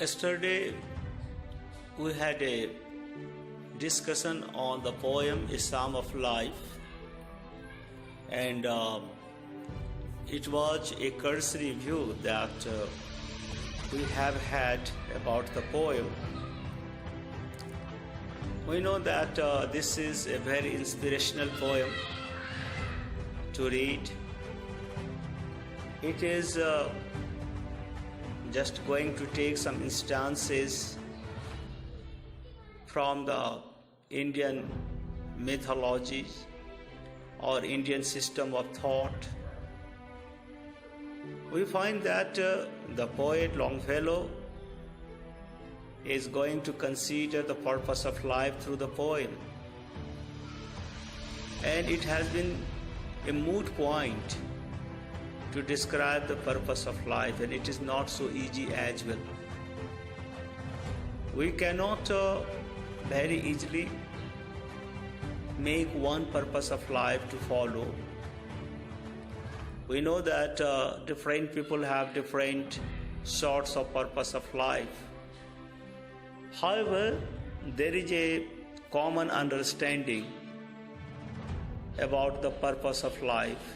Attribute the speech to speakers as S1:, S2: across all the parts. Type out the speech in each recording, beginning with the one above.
S1: Yesterday, we had a discussion on the poem A Psalm of Life, and it was a cursory view that we have had about the poem. We know that this is a very inspirational poem to read. It is just going to take some instances from the Indian mythology or Indian system of thought. We find that the poet Longfellow is going to consider the purpose of life through the poem, and it has been a moot point to describe the purpose of life, and it is not so easy as well. We cannot very easily make one purpose of life to follow. We know that different people have different sorts of purpose of life. However, there is a common understanding about the purpose of life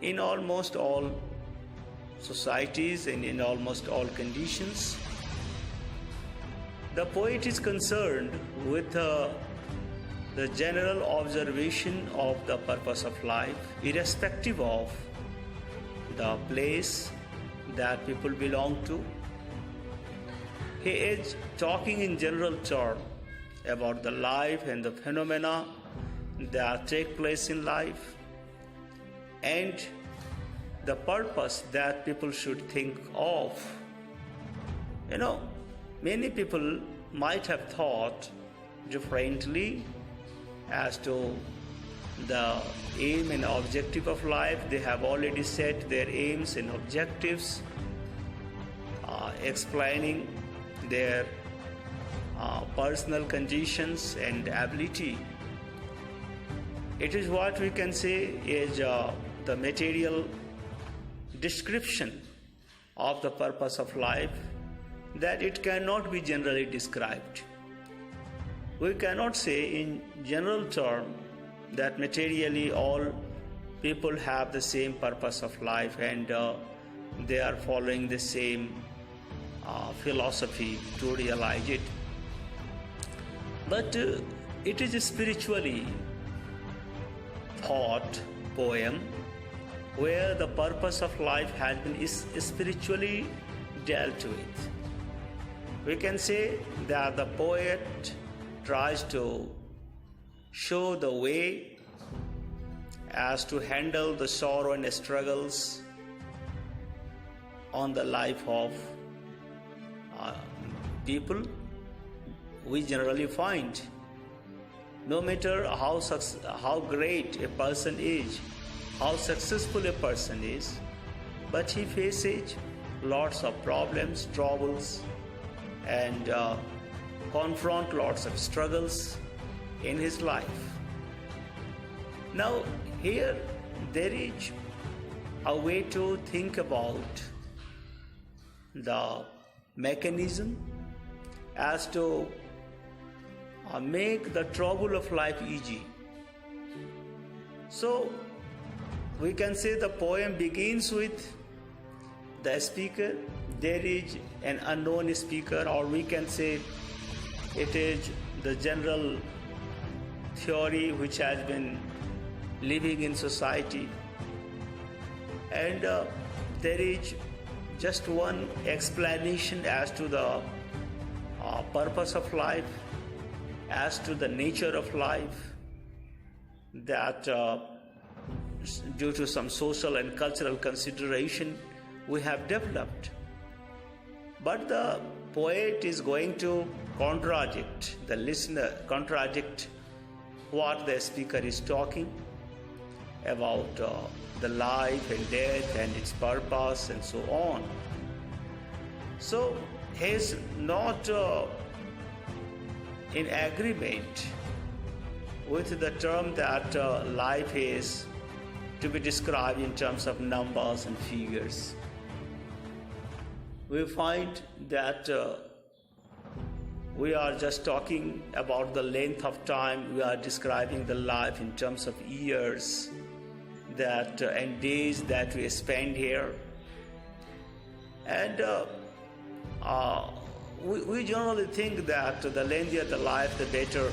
S1: in almost all societies and in almost all conditions. The poet is concerned with the general observation of the purpose of life, irrespective of the place that people belong to. He is talking in general terms about the life and the phenomena that take place in life, and the purpose that people should think of. Many people might have thought differently as to the aim and objective of life. They have already set their aims and objectives, explaining their personal conditions and ability. It is what we can say is the material description of the purpose of life, that it cannot be generally described. We cannot say in general term that materially all people have the same purpose of life and they are following the same philosophy to realize it. But it is a spiritually thought poem where the purpose of life has been spiritually dealt with. We can say that the poet tries to show the way as to handle the sorrow and struggles on the life of people. We generally find no matter how great a person is, how successful a person is, but he faces lots of problems, troubles, and confront lots of struggles in his life. Now, here there is a way to think about the mechanism as to make the trouble of life easy. So, we can say the poem begins with the speaker. There is an unknown speaker, or we can say it is the general theory which has been living in society, and there is just one explanation as to the purpose of life, as to the nature of life, that due to some social and cultural consideration we have developed. But the poet is going to contradict the listener, contradict what the speaker is talking about the life and death and its purpose and so on. So he is not in agreement with the term that life is to be described in terms of numbers and figures. we find that we are just talking about the length of time. We are describing the life in terms of years that and days that we spend here. And we generally think that the lengthier the life, the better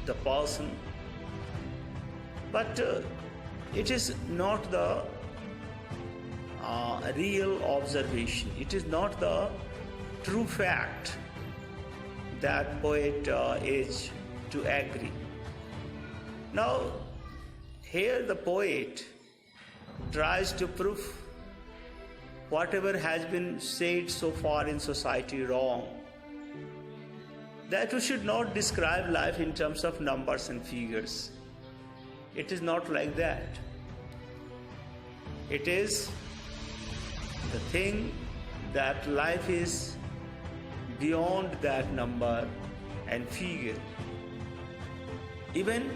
S1: the person. But it is not the real observation. It is not the true fact that poet is to agree. Now, here the poet tries to prove whatever has been said so far in society wrong, that we should not describe life in terms of numbers and figures. It is not like that. It is the thing that life is beyond that number and figure. Even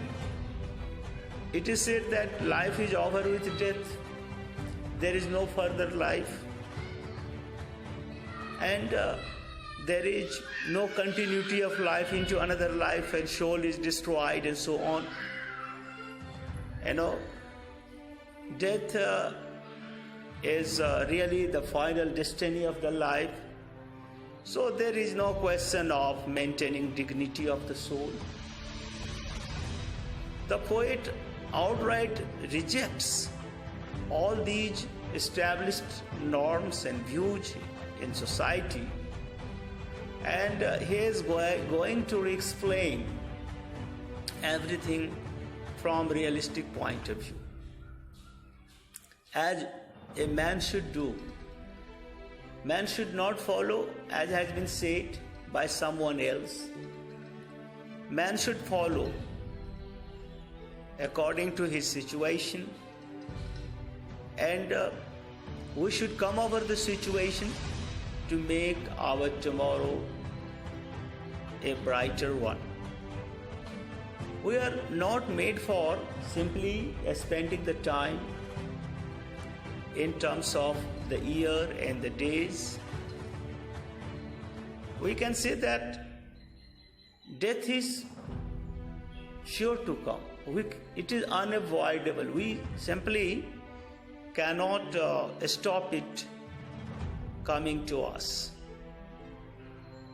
S1: it is said that life is over with death. There is no further life. And there is no continuity of life into another life, and soul is destroyed and so on. Death is really the final destiny of the life. So there is no question of maintaining dignity of the soul. The poet outright rejects all these established norms and views in society, and he is going to explain everything from realistic point of view, as a man should do. Man should not follow, as has been said, by someone else. Man should follow according to his situation, and we should come over the situation to make our tomorrow a brighter one. We are not made for simply spending the time in terms of the year and the days. We can say that death is sure to come. It is unavoidable. We simply cannot stop it coming to us.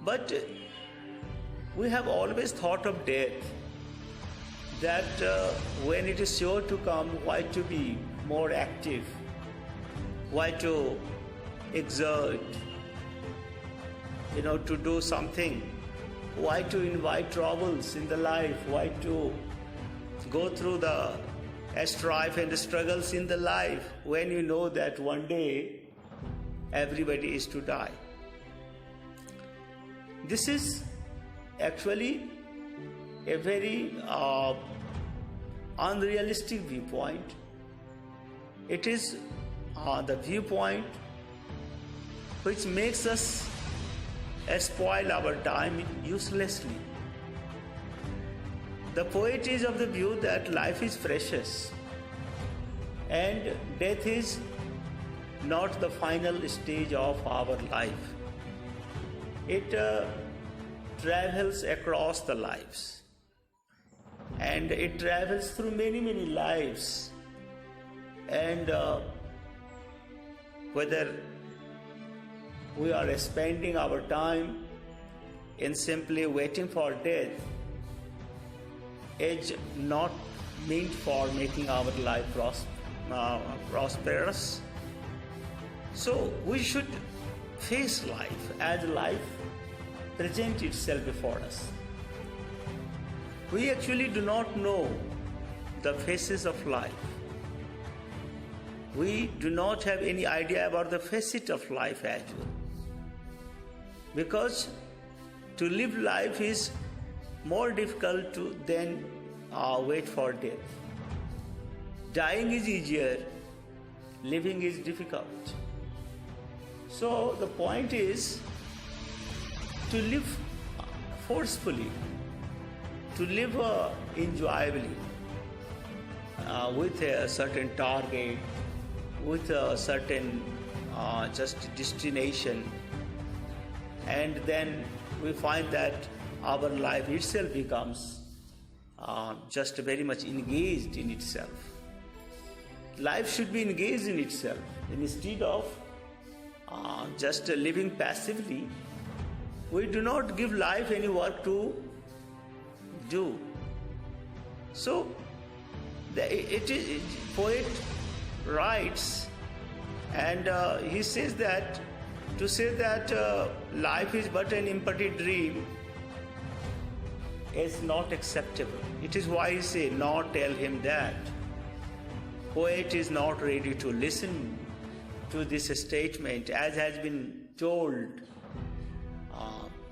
S1: But we have always thought of death, that when it is sure to come, why to be more active? Why to exert, to do something? Why to invite troubles in the life? Why to go through the strife and struggles in the life when you know that one day everybody is to die? This is actually a very unrealistic viewpoint. It is the viewpoint which makes us spoil our time uselessly. The poet is of the view that life is precious and death is not the final stage of our life. It travels across the lives, and it travels through many, many lives. And whether we are spending our time in simply waiting for death is not meant for making our life prosperous. So we should face life as life presents itself before us. We actually do not know the phases of life. We do not have any idea about the facet of life as well. Because to live life is more difficult than wait for death. Dying is easier, living is difficult. So the point is to live forcefully, to live enjoyably, with a certain target, with a certain just destination, and then we find that our life itself becomes just very much engaged in itself. Life should be engaged in itself instead of just living passively. We do not give life any work to do. So poet writes, and he says that to say that life is but an empty dream is not acceptable. It is why he say, not tell him that. Poet is not ready to listen to this statement, as has been told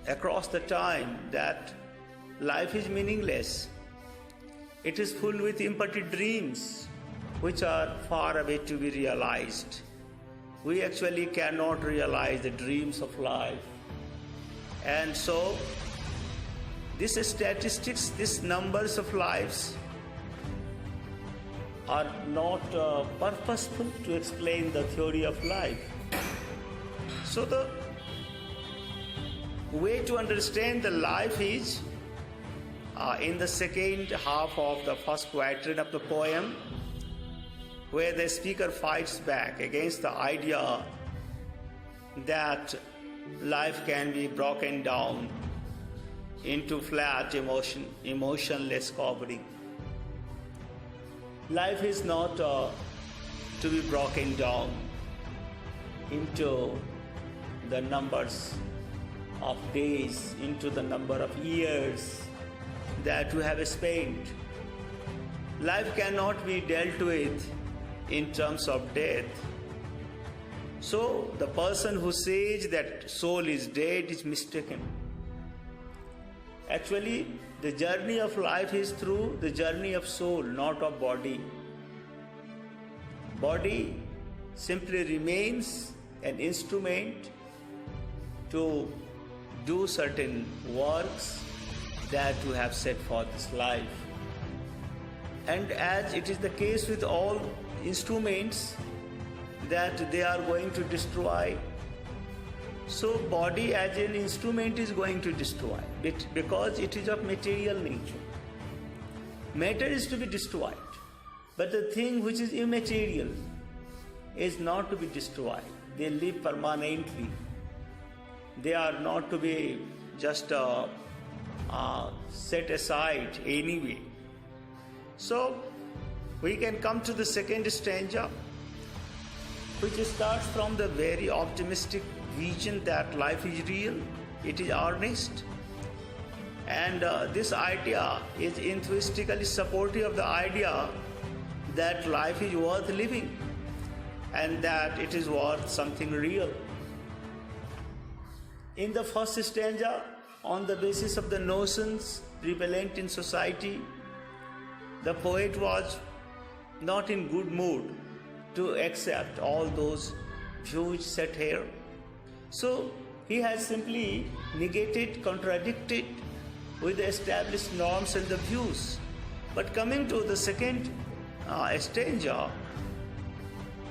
S1: across the time, that life is meaningless. It is full with empty dreams which are far away to be realized. We actually cannot realize the dreams of life. And so these statistics, these numbers of lives are not purposeful to explain the theory of life. So the way to understand the life is in the second half of the first quatrain of the poem, where the speaker fights back against the idea that life can be broken down into flat emotionless covering. Life is not to be broken down into the numbers of days, into the number of years that you have spent. Life cannot be dealt with in terms of death. So the person who says that soul is dead is mistaken. Actually, the journey of life is through the journey of soul, not of body. Body simply remains an instrument to do certain works that you have set for this life. And as it is the case with all instruments, that they are going to destroy, so body as an instrument is going to destroy it, because it is of material nature. Matter is to be destroyed, but the thing which is immaterial is not to be destroyed. They live permanently. They are not to be just set aside anyway. So we can come to the second stanza, which starts from the very optimistic vision that life is real, it is earnest, and this idea is enthusiastically supportive of the idea that life is worth living and that it is worth something real. In the first stanza, on the basis of the notions prevalent in society, the poet was not in good mood to accept all those views set here. So he has simply negated, contradicted with the established norms and the views. But coming to the second stanza,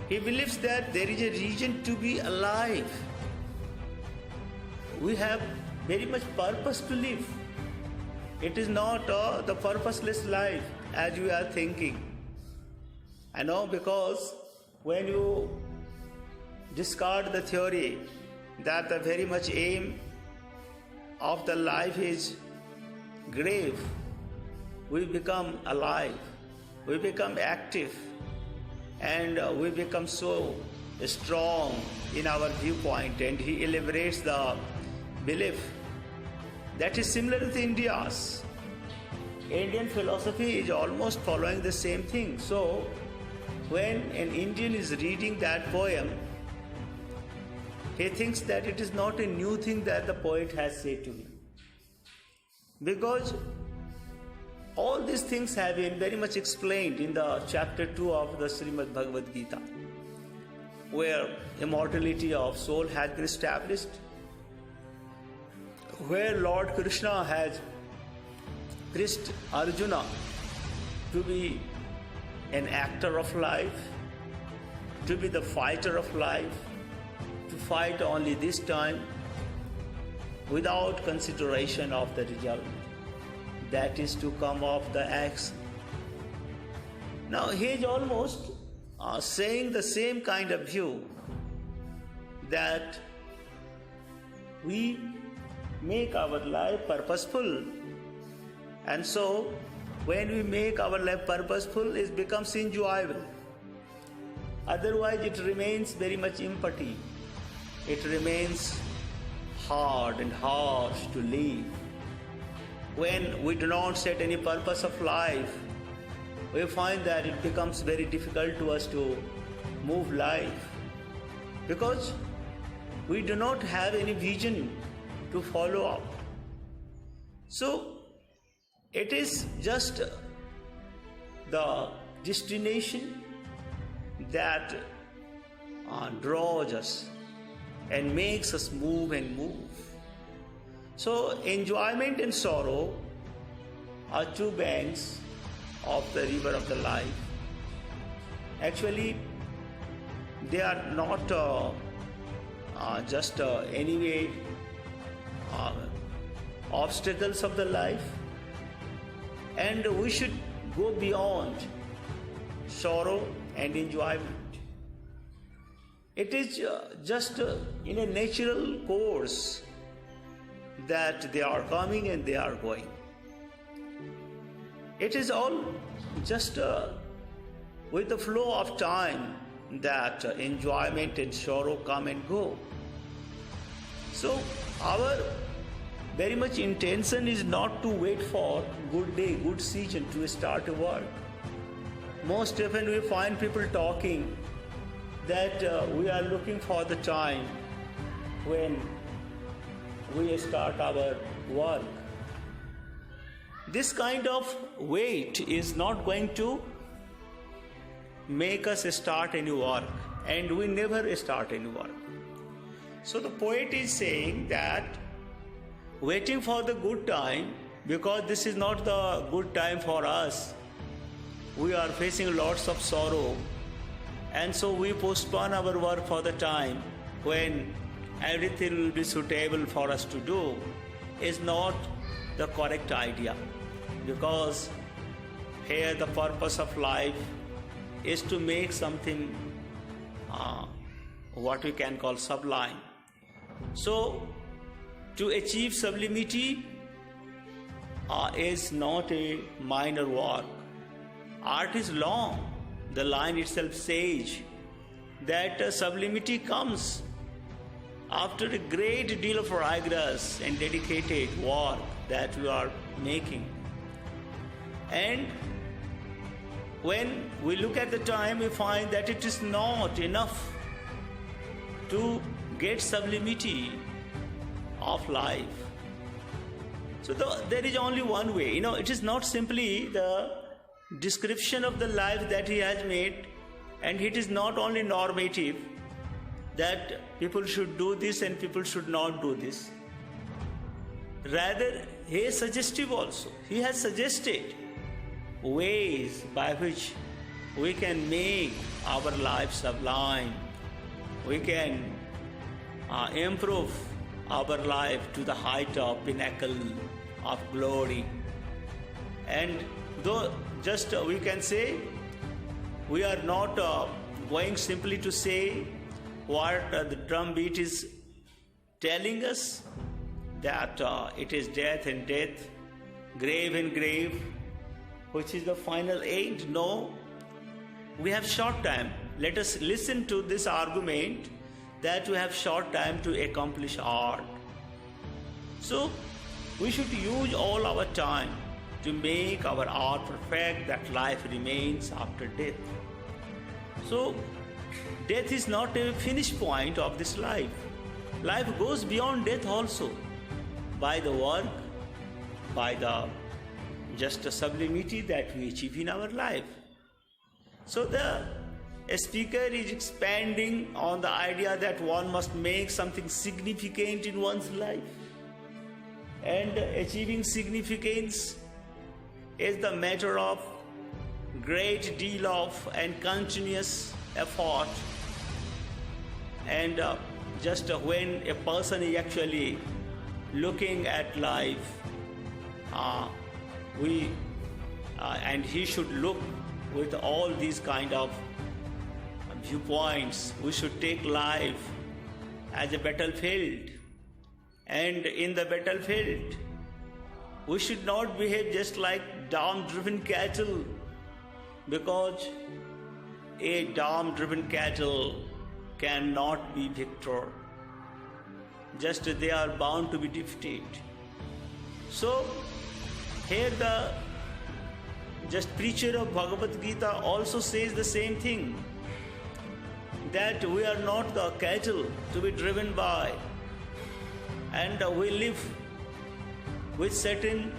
S1: he believes that there is a reason to be alive. We have very much purpose to live. It is not the purposeless life as you are thinking. I know, because when you discard the theory that the very much aim of the life is grave, we become alive, we become active, and we become so strong in our viewpoint. And he elaborates the belief that is similar to India's. Indian philosophy is almost following the same thing. So when an Indian is reading that poem, he thinks that it is not a new thing that the poet has said to him, because all these things have been very much explained in the chapter 2 of the Srimad Bhagavad Gita, where immortality of soul has been established, where Lord Krishna has pressed Arjuna to be an actor of life, to be the fighter of life, to fight only this time, without consideration of the result that is to come of the action. Now he is almost saying the same kind of view, that we make our life purposeful, and so when we make our life purposeful, it becomes enjoyable. Otherwise it remains very much empty. It remains hard and harsh to live. When we do not set any purpose of life, we find that it becomes very difficult to us to move life, because we do not have any vision to follow up. So it is just the destination that draws us and makes us move and move. So enjoyment and sorrow are two banks of the river of the life. Actually, they are not just anyway obstacles of the life, and we should go beyond sorrow and enjoyment. It is just in a natural course that they are coming and they are going. It is all just with the flow of time that enjoyment and sorrow come and go. So our very much intention is not to wait for good day, good season to start a work. Most often we find people talking that we are looking for the time when we start our work. This kind of wait is not going to make us start any work, and we never start any work. So the poet is saying that waiting for the good time, because this is not the good time for us, we are facing lots of sorrow, and so we postpone our work for the time when everything will be suitable for us to do, is not the correct idea. Because here the purpose of life is to make something what we can call sublime. So to achieve sublimity is not a minor work. Art is long. The line itself says that sublimity comes after a great deal of rigorous and dedicated work that we are making. And when we look at the time, we find that it is not enough to get sublimity of life. So there is only one way. It is not simply the description of the life that he has made, and it is not only normative that people should do this and people should not do this. Rather, he is suggestive also. He has suggested ways by which we can make our life sublime. We can improve our life to the height of pinnacle of glory. And though just we can say, we are not going simply to say what the drum beat is telling us, that it is death and death, grave and grave, which is the final end. No, we have short time. Let us listen to this argument that we have short time to accomplish art. So we should use all our time to make our art perfect, that life remains after death. So death is not a finish point of this life. Life goes beyond death also, by the work, by the just a sublimity that we achieve in our life. So the speaker is expanding on the idea that one must make something significant in one's life, and achieving significance is the matter of great deal of and continuous effort. And just when a person is actually looking at life, and he should look with all these kind of viewpoints. We should take life as a battlefield, and in the battlefield we should not behave just like dam-driven cattle, because a dam-driven cattle cannot be victor. Just they are bound to be defeated. So here the just preacher of Bhagavad Gita also says the same thing, that we are not the cattle to be driven by, and we live with certain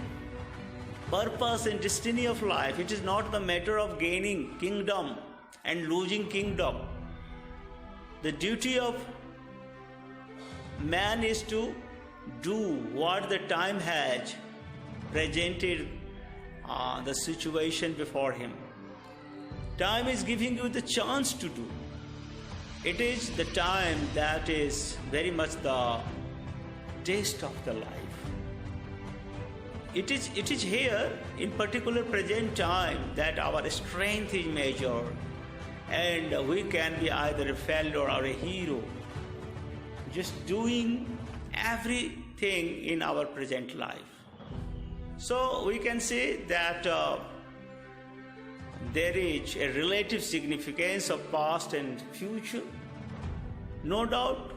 S1: purpose and destiny of life. It is not the matter of gaining kingdom and losing kingdom. The duty of man is to do what the time has presented, the situation before him. Time is giving you the chance to do. It is the time that is very much the taste of the life. It is here in particular present time that our strength is measured, and we can be either a failure or a hero, just doing everything in our present life. So we can say that there is a relative significance of past and future. No doubt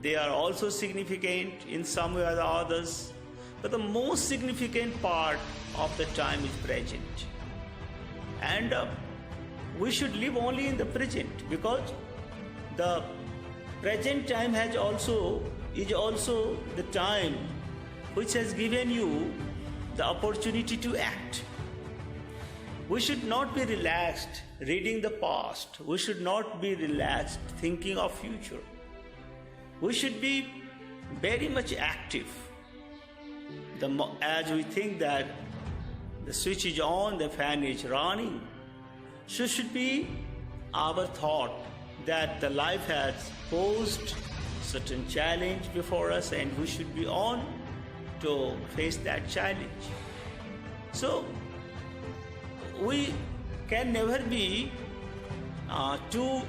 S1: they are also significant in some way or the others, but the most significant part of the time is present. And we should live only in the present, because the present time is also the time which has given you the opportunity to act. We should not be relaxed reading the past. We should not be relaxed thinking of future. We should be very much active. As we think that the switch is on, the fan is running, so should be our thought that the life has posed certain challenge before us, and we should be on to face that challenge. So we can never be too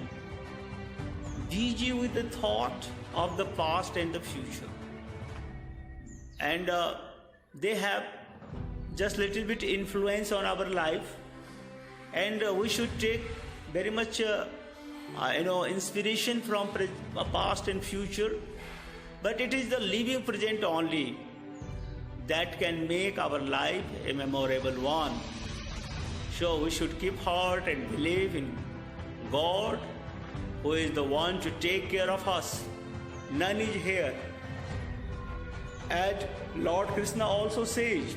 S1: busy with the thought of the past and the future, and they have just little bit influence on our life, and we should take very much inspiration from past and future. But it is the living present only that can make our life a memorable one. So we should keep heart and believe in God, who is the one to take care of us. None is here. As Lord Krishna also says,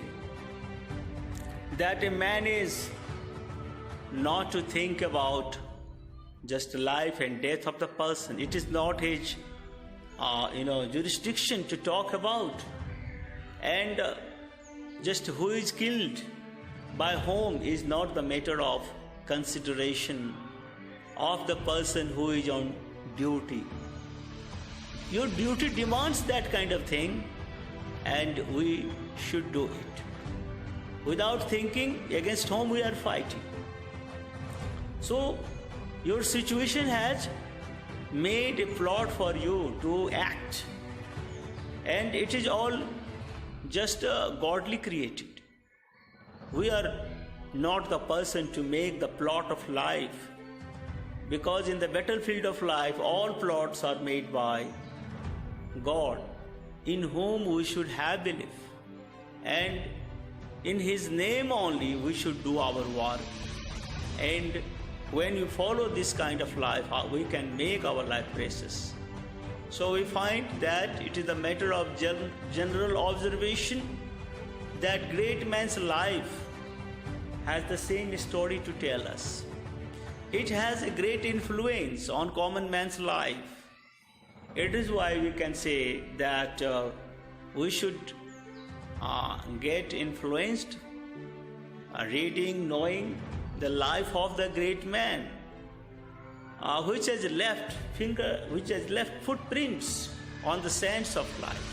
S1: that a man is not to think about just life and death of the person. It is not his jurisdiction to talk about. And just who is killed by whom is not the matter of consideration of the person who is on duty. Your duty demands that kind of thing, and we should do it without thinking against whom we are fighting. So your situation has made a plot for you to act, and it is all just godly created. We are not the person to make the plot of life, because in the battlefield of life all plots are made by God, in whom we should have belief, and in His name only we should do our work. And when you follow this kind of life, we can make our life precious. So we find that it is a matter of general observation that great man's life has the same story to tell us. It has a great influence on common man's life. It is why we can say that we should get influenced reading, knowing the life of the great man, which has left footprints on the sands of life.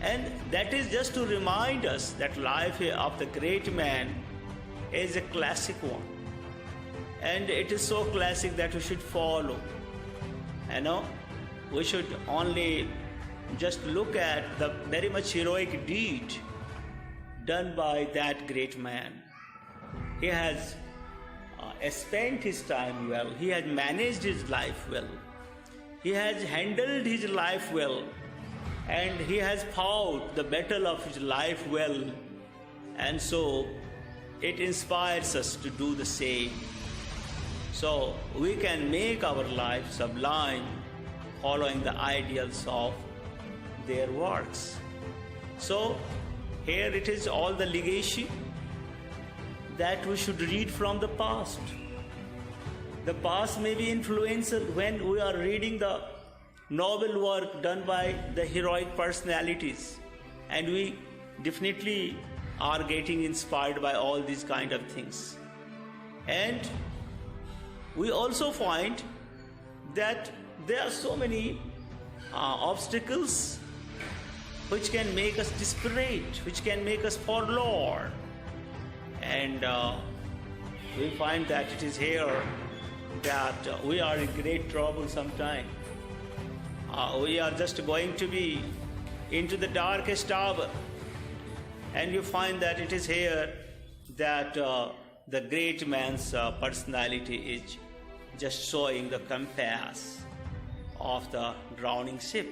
S1: And that is just to remind us that life of the great man is a classic one. And it is so classic that we should follow. We should only just look at the very much heroic deed done by that great man. He has spent his time well. He has managed his life well. He has handled his life well. And he has fought the battle of his life well. And so it inspires us to do the same. So we can make our life sublime following the ideals of their works. So here it is all the legacy that we should read from the past. The past may be influential when we are reading the noble work done by the heroic personalities, and we definitely are getting inspired by all these kind of things. And we also find that there are so many obstacles which can make us desperate, which can make us forlorn. And we find that it is here that we are in great trouble sometime. We are just going to be into the darkest hour. And you find that it is here that the great man's personality is just showing the compass of the drowning ship.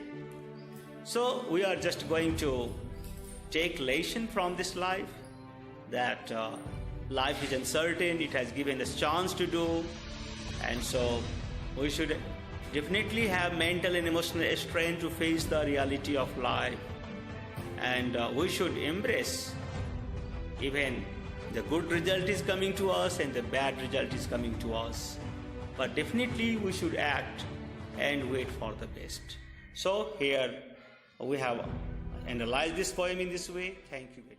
S1: So we are just going to take lesson from this life, that life is uncertain, it has given us chance to do, and so we should definitely have mental and emotional strength to face the reality of life. And we should embrace even the good result is coming to us and the bad result is coming to us. But definitely we should act and wait for the best. So here we have analyzed this poem in this way. Thank you very much.